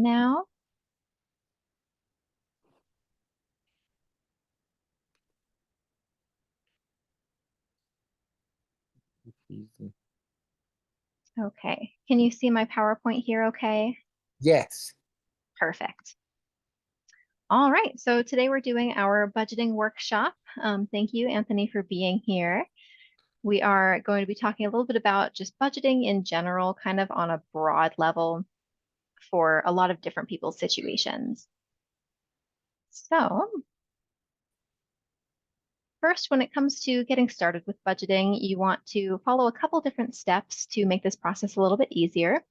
now. Easy. Okay, can you see my PowerPoint here okay? Yes. Perfect. All right, so today we're doing our budgeting workshop. Thank you, Anthony, for being here. We are going to be talking a little bit about just budgeting in general, kind of on a broad level for a lot of different people's situations. So first, when it comes to getting started with budgeting, you want to follow a couple different steps to make this process a little bit easier.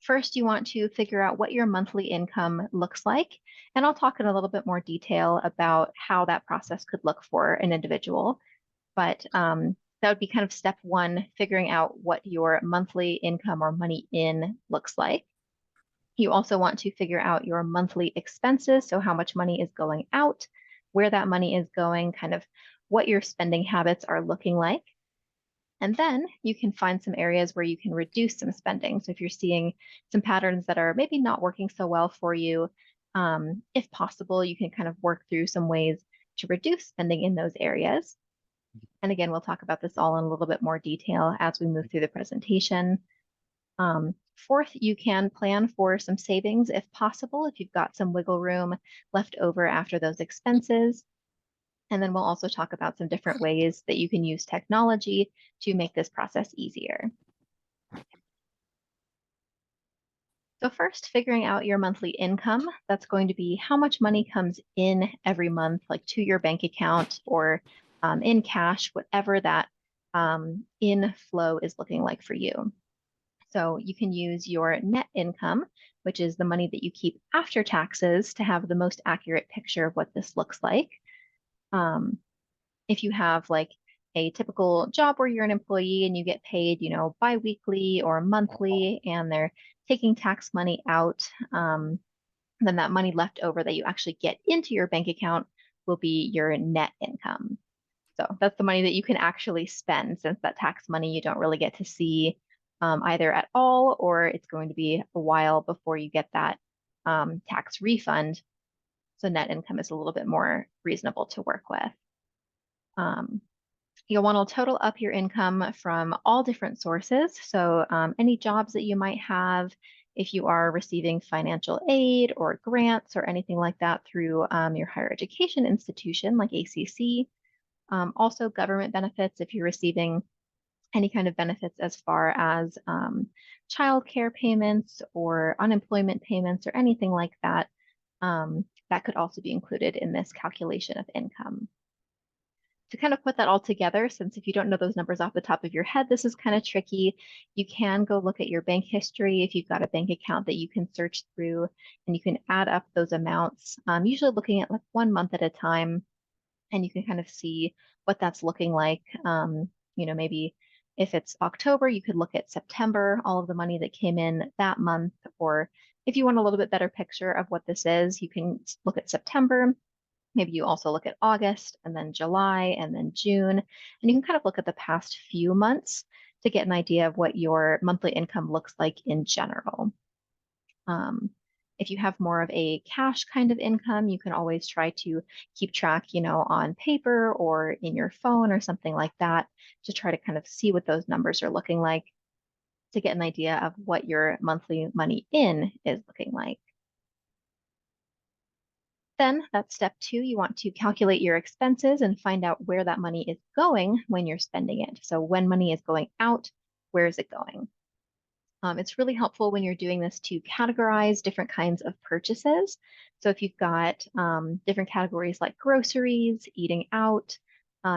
First, you want to figure out what your monthly income looks like, and I'll talk in a little bit more detail about how that process could look for an individual. But that would be kind of step one, figuring out what your monthly income or money in looks like. You also want to figure out your monthly expenses, so how much money is going out, where that money is going, kind of what your spending habits are looking like. And then you can find some areas where you can reduce some spending. So if you're seeing some patterns that are maybe not working so well for you, if possible, you can kind of work through some ways to reduce spending in those areas. And again, we'll talk about this all in a little bit more detail as we move through the presentation. Fourth, you can plan for some savings if possible, if you've got some wiggle room left over after those expenses. And then we'll also talk about some different ways that you can use technology to make this process easier. So first, figuring out your monthly income. That's going to be how much money comes in every month, like to your bank account or in cash, whatever that inflow is looking like for you. So you can use your net income, which is the money that you keep after taxes, to have the most accurate picture of what this looks like. If you have like a typical job where you're an employee and you get paid, biweekly or monthly, and they're taking tax money out, then that money left over that you actually get into your bank account will be your net income. So that's the money that you can actually spend, since that tax money you don't really get to see either at all, or it's going to be a while before you get that tax refund. So net income is a little bit more reasonable to work with. You'll want to total up your income from all different sources. So any jobs that you might have, if you are receiving financial aid or grants or anything like that through your higher education institution like ACC. Also government benefits if you're receiving any kind of benefits as far as child care payments or unemployment payments or anything like that. That could also be included in this calculation of income. To kind of put that all together, since if you don't know those numbers off the top of your head, this is kind of tricky. You can go look at your bank history if you've got a bank account that you can search through, and you can add up those amounts, usually looking at like 1 month at a time, and you can kind of see what that's looking like. Maybe if it's October, you could look at September, all of the money that came in that month, or if you want a little bit better picture of what this is, you can look at September. Maybe you also look at August and then July and then June, and you can kind of look at the past few months to get an idea of what your monthly income looks like in general. If you have more of a cash kind of income, you can always try to keep track, on paper or in your phone or something like that, to try to kind of see what those numbers are looking like, to get an idea of what your monthly money in is looking like. Then that's step two. You want to calculate your expenses and find out where that money is going when you're spending it. So when money is going out, where is it going? It's really helpful when you're doing this to categorize different kinds of purchases. So if you've got different categories like groceries, eating out,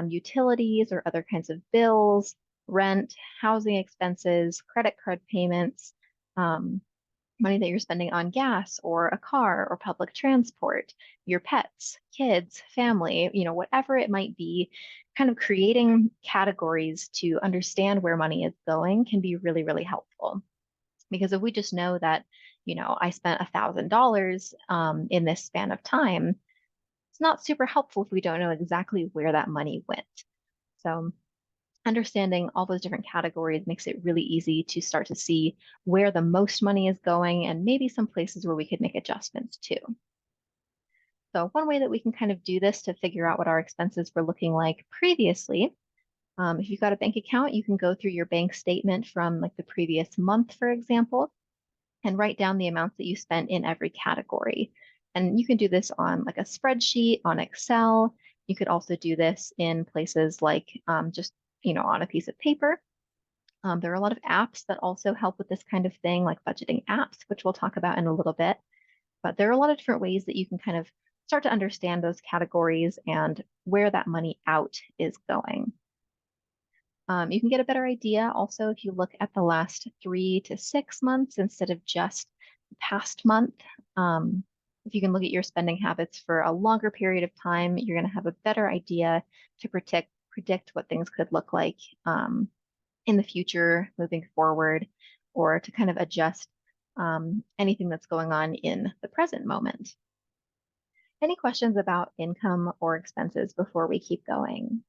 utilities or other kinds of bills, rent, housing expenses, credit card payments, money that you're spending on gas or a car or public transport, your pets, kids, family, whatever it might be, kind of creating categories to understand where money is going can be really, really helpful. Because if we just know that, I spent $1,000 in this span of time, it's not super helpful if we don't know exactly where that money went. So understanding all those different categories makes it really easy to start to see where the most money is going and maybe some places where we could make adjustments too. So one way that we can kind of do this to figure out what our expenses were looking like previously, if you've got a bank account, you can go through your bank statement from like the previous month, for example, and write down the amounts that you spent in every category. And you can do this on like a spreadsheet, on Excel. You could also do this in places like just, on a piece of paper. There are a lot of apps that also help with this kind of thing, like budgeting apps, which we'll talk about in a little bit. But there are a lot of different ways that you can kind of start to understand those categories and where that money out is going. You can get a better idea also if you look at the last 3 to 6 months instead of just the past month. If you can look at your spending habits for a longer period of time, you're going to have a better idea to predict what things could look like in the future moving forward, or to kind of adjust anything that's going on in the present moment. Any questions about income or expenses before we keep going?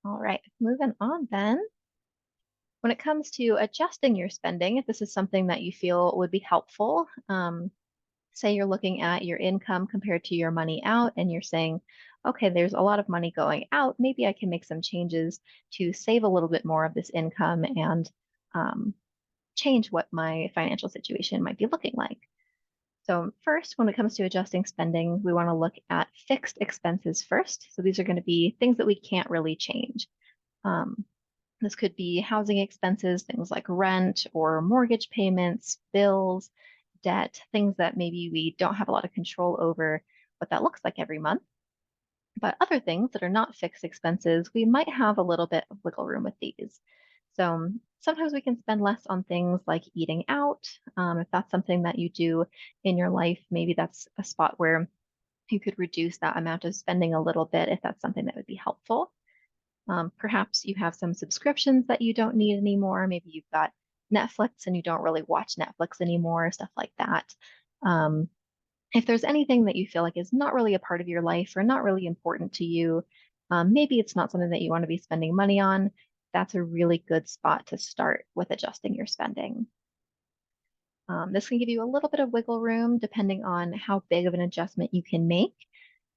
All right, moving on then. When it comes to adjusting your spending, if this is something that you feel would be helpful, say you're looking at your income compared to your money out and you're saying, okay, there's a lot of money going out. Maybe I can make some changes to save a little bit more of this income and change what my financial situation might be looking like. So first, when it comes to adjusting spending, we want to look at fixed expenses first. So these are going to be things that we can't really change. This could be housing expenses, things like rent or mortgage payments, bills, debt, things that maybe we don't have a lot of control over what that looks like every month. But other things that are not fixed expenses, we might have a little bit of wiggle room with these. So sometimes we can spend less on things like eating out. If that's something that you do in your life, maybe that's a spot where you could reduce that amount of spending a little bit if that's something that would be helpful. Perhaps you have some subscriptions that you don't need anymore. Maybe you've got Netflix and you don't really watch Netflix anymore, stuff like that. If there's anything that you feel like is not really a part of your life or not really important to you, maybe it's not something that you want to be spending money on, that's a really good spot to start with adjusting your spending. This can give you a little bit of wiggle room depending on how big of an adjustment you can make.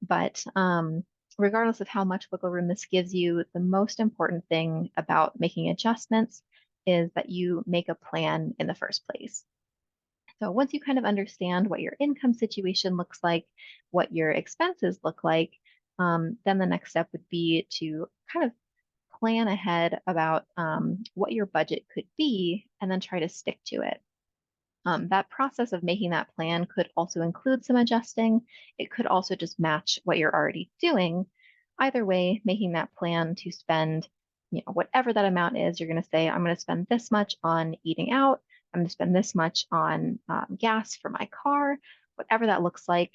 But regardless of how much wiggle room this gives you, the most important thing about making adjustments is that you make a plan in the first place. So once you kind of understand what your income situation looks like, what your expenses look like, then the next step would be to kind of plan ahead about what your budget could be and then try to stick to it. That process of making that plan could also include some adjusting. It could also just match what you're already doing. Either way, making that plan to spend, whatever that amount is, you're going to say, I'm going to spend this much on eating out. I'm going to spend this much on gas for my car, whatever that looks like.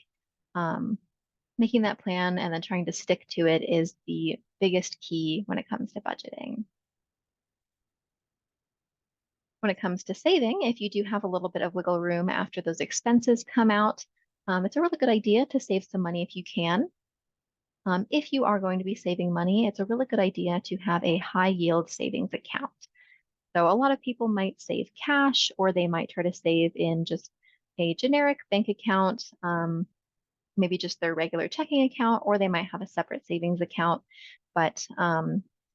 Making that plan and then trying to stick to it is the biggest key when it comes to budgeting. When it comes to saving, if you do have a little bit of wiggle room after those expenses come out, it's a really good idea to save some money if you can. If you are going to be saving money, it's a really good idea to have a high yield savings account. So a lot of people might save cash or they might try to save in just a generic bank account, maybe just their regular checking account, or they might have a separate savings account. But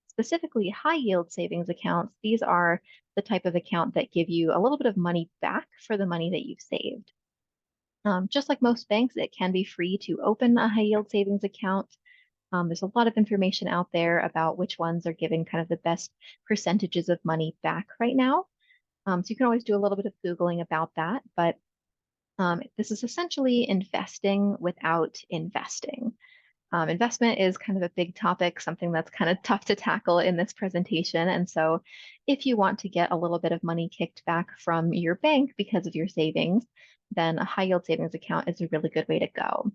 specifically high yield savings accounts, these are the type of account that give you a little bit of money back for the money that you've saved. Just like most banks, it can be free to open a high yield savings account. There's a lot of information out there about which ones are giving kind of the best percentages of money back right now. So you can always do a little bit of Googling about that, but this is essentially investing without investing. Investment is kind of a big topic, something that's kind of tough to tackle in this presentation. And so if you want to get a little bit of money kicked back from your bank because of your savings, then a high yield savings account is a really good way to go.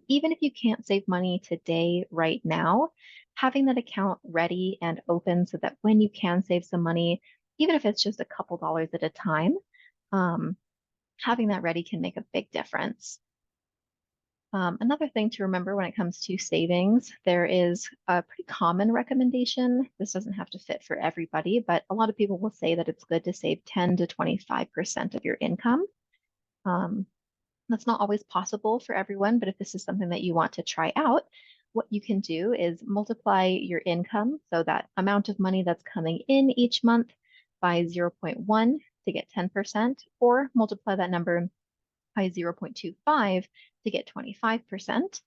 Even if you can't save money today, right now, having that account ready and open so that when you can save some money, even if it's just a couple dollars at a time, having that ready can make a big difference. Another thing to remember when it comes to savings, there is a pretty common recommendation. This doesn't have to fit for everybody, but a lot of people will say that it's good to save 10 to 25% of your income. Um, that's not always possible for everyone, but if this is something that you want to try out, what you can do is multiply your income, so that amount of money that's coming in each month, by 0.1 to get 10%, or multiply that number by 0.25 to get 25%.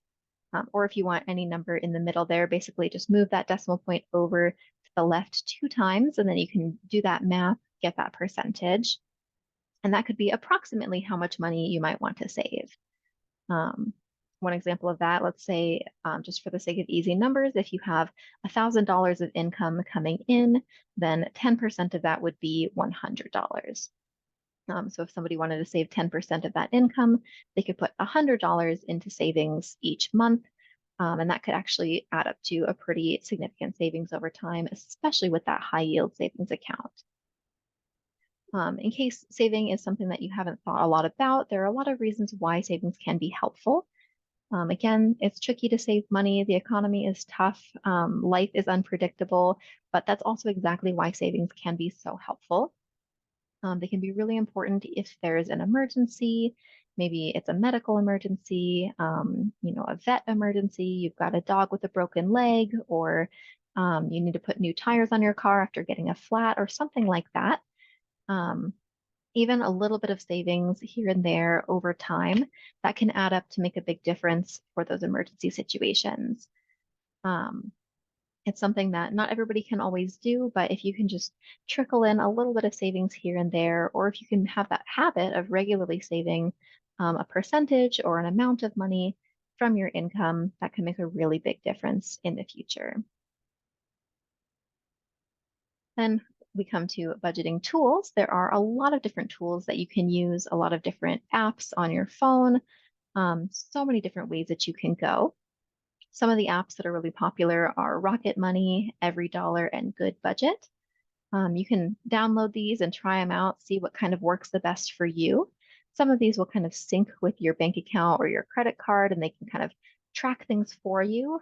Or if you want any number in the middle there, basically just move that decimal point over to the left 2 times, and then you can do that math, get that percentage. And that could be approximately how much money you might want to save. One example of that, let's say, just for the sake of easy numbers, if you have $1,000 of income coming in, then 10% of that would be $100. So if somebody wanted to save 10% of that income, they could put $100 into savings each month. And that could actually add up to a pretty significant savings over time, especially with that high yield savings account. In case saving is something that you haven't thought a lot about, there are a lot of reasons why savings can be helpful. Again, it's tricky to save money. The economy is tough. Life is unpredictable, but that's also exactly why savings can be so helpful. They can be really important if there's an emergency. Maybe it's a medical emergency, a vet emergency. You've got a dog with a broken leg, or you need to put new tires on your car after getting a flat, or something like that. Even a little bit of savings here and there over time, that can add up to make a big difference for those emergency situations. It's something that not everybody can always do, but if you can just trickle in a little bit of savings here and there, or if you can have that habit of regularly saving a percentage or an amount of money from your income, that can make a really big difference in the future. Then we come to budgeting tools. There are a lot of different tools that you can use, a lot of different apps on your phone, so many different ways that you can go. Some of the apps that are really popular are Rocket Money, EveryDollar, and Good Budget. You can download these and try them out, see what kind of works the best for you. Some of these will kind of sync with your bank account or your credit card, and they can kind of track things for you.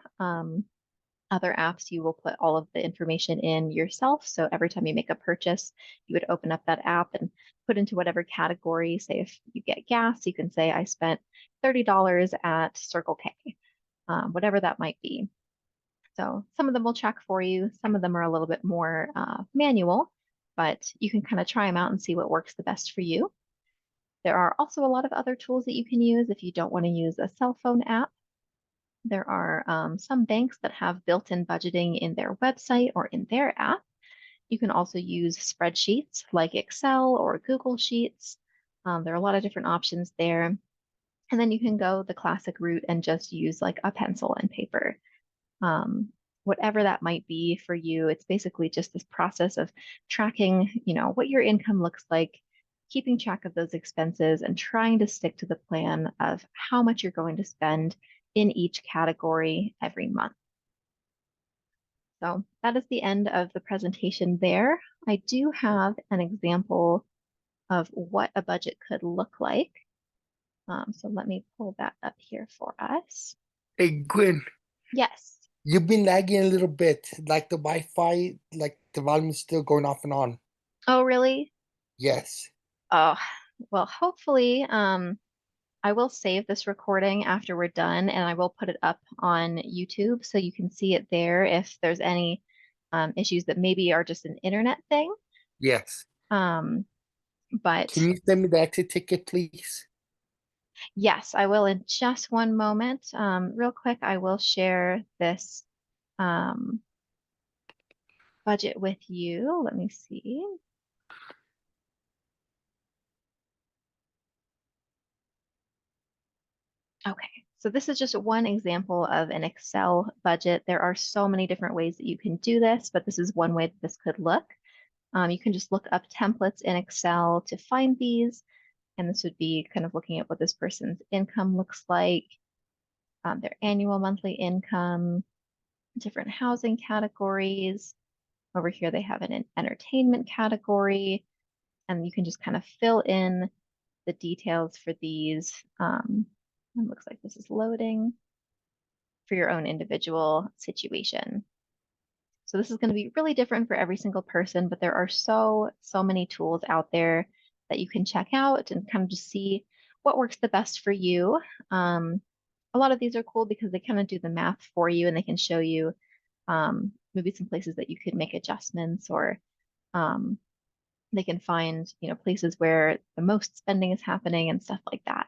Other apps, you will put all of the information in yourself. So every time you make a purchase, you would open up that app and put into whatever category. Say if you get gas, you can say, I spent $30 at Circle K, whatever that might be. So some of them will track for you. Some of them are a little bit more manual, but you can kind of try them out and see what works the best for you. There are also a lot of other tools that you can use if you don't want to use a cell phone app. There are some banks that have built-in budgeting in their website or in their app. You can also use spreadsheets like Excel or Google Sheets. There are a lot of different options there. And then you can go the classic route and just use like a pencil and paper. Whatever that might be for you, it's basically just this process of tracking, what your income looks like, keeping track of those expenses, and trying to stick to the plan of how much you're going to spend in each category every month. So that is the end of the presentation there. I do have an example of what a budget could look like. So let me pull that up here for us. Hey, Gwen, Yes. you've been lagging a little bit. Like the Wi-Fi, like the volume is still going off and on. Oh, really? Yes. Oh, well, hopefully, I will save this recording after we're done, and I will put it up on YouTube so you can see it there if there's any issues that maybe are just an internet thing. Yes. But Can you send me the exit ticket, please? yes, I will in just one moment. Real quick, I will share this um, budget with you. Let me see. Okay, so this is just one example of an Excel budget. There are so many different ways that you can do this, but this is one way that this could look. You can just look up templates in Excel to find these, and this would be kind of looking at what this person's income looks like, their annual monthly income, different housing categories. Over here, they have an entertainment category, and you can just kind of fill in the details for these. It looks like this is loading for your own individual situation. So this is going to be really different for every single person, but there are so many tools out there that you can check out and kind of just see what works the best for you. A lot of these are cool because they kind of do the math for you and they can show you maybe some places that you could make adjustments or um, they can find, places where the most spending is happening and stuff like that.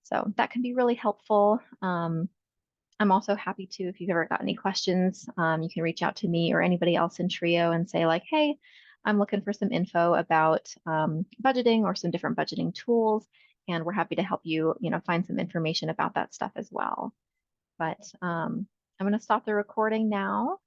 So that can be really helpful. I'm also happy to, if you've ever got any questions, you can reach out to me or anybody else in Trio and say like, hey, I'm looking for some info about budgeting or some different budgeting tools, and we're happy to help you, find some information about that stuff as well. But I'm going to stop the recording now.